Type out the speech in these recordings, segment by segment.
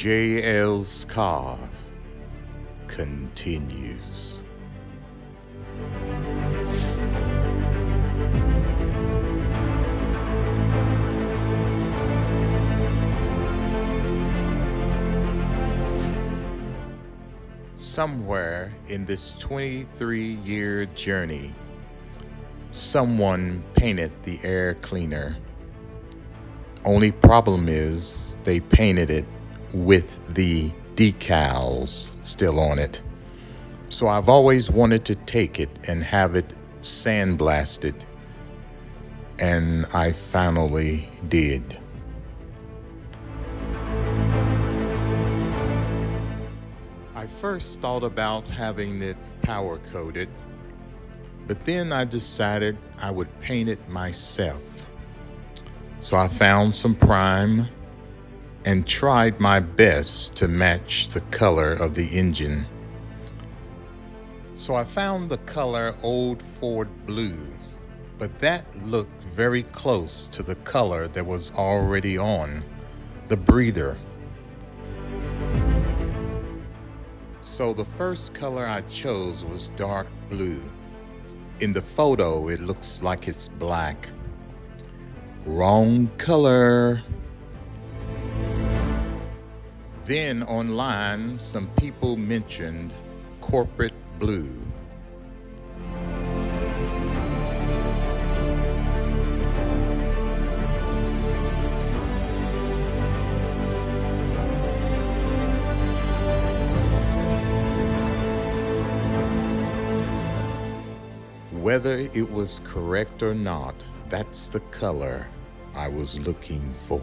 JL's car continues. Somewhere in this 23-year journey, someone painted the air cleaner. Only problem is they painted it with the decals still on it. So I've always wanted to take it and have it sandblasted, and I finally did. I first thought about having it powder coated, but then I decided I would paint it myself. So I found some prime and tried my best to match the color of the engine. So I found the color Old Ford Blue, but that looked very close to the color that was already on the breather. So the first color I chose was dark blue. In the photo, it looks like it's black. Wrong color. Then online, some people mentioned corporate blue. Whether it was correct or not, that's the color I was looking for.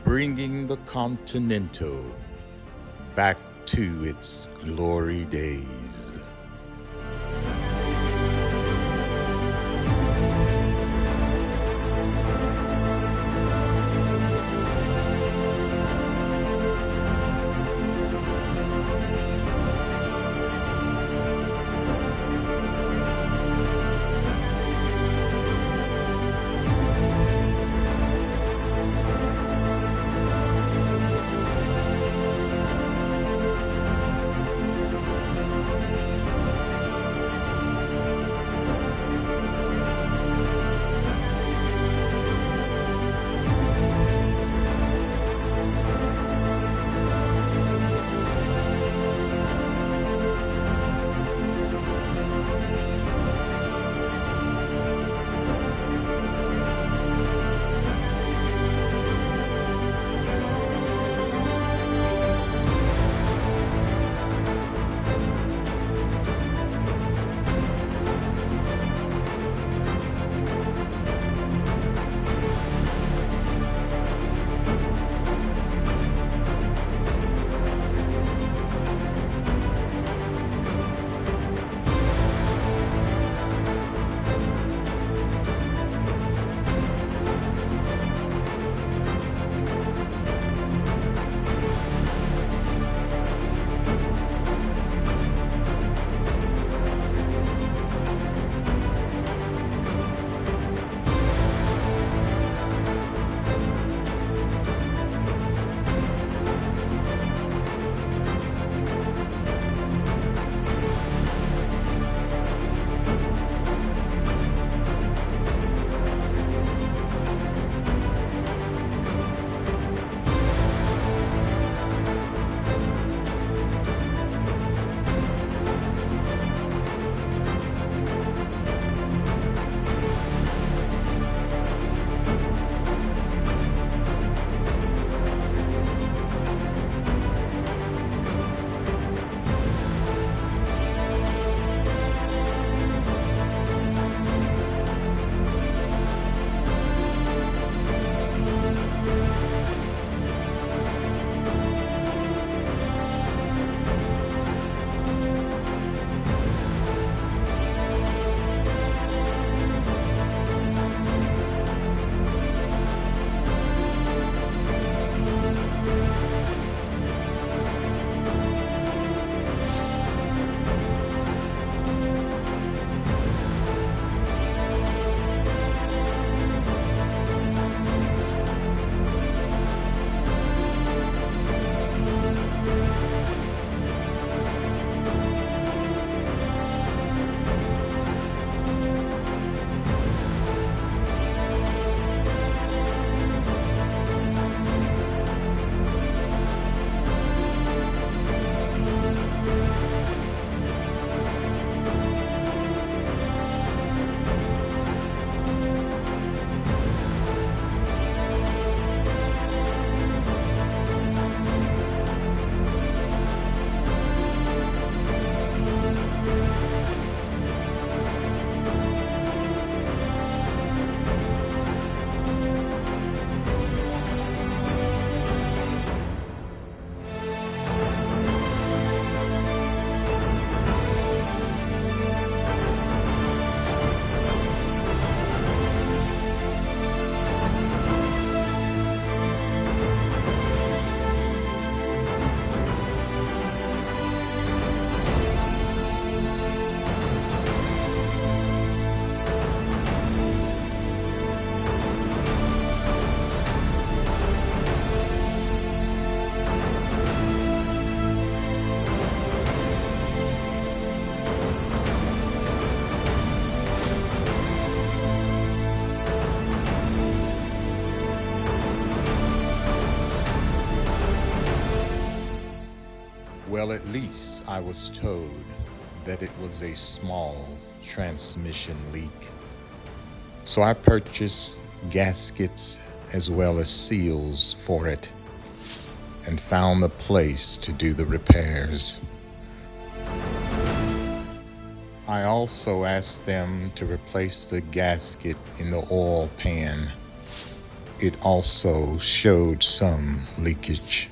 Bringing the Continental back to its glory days. Well, at least I was told that it was a small transmission leak. So I purchased gaskets as well as seals for it and found a place to do the repairs. I also asked them to replace the gasket in the oil pan. It also showed some leakage.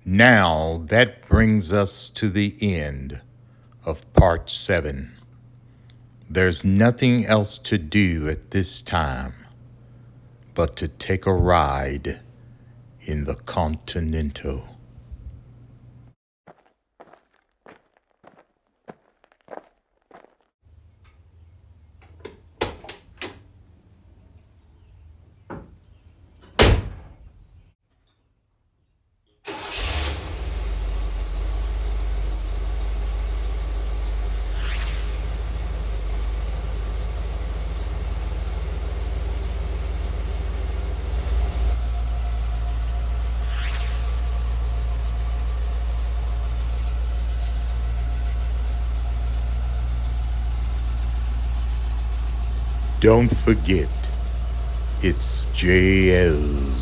Now that brings us to the end of part 7. There's nothing else to do at this time but to take a ride in the Continental. Don't forget, it's JL.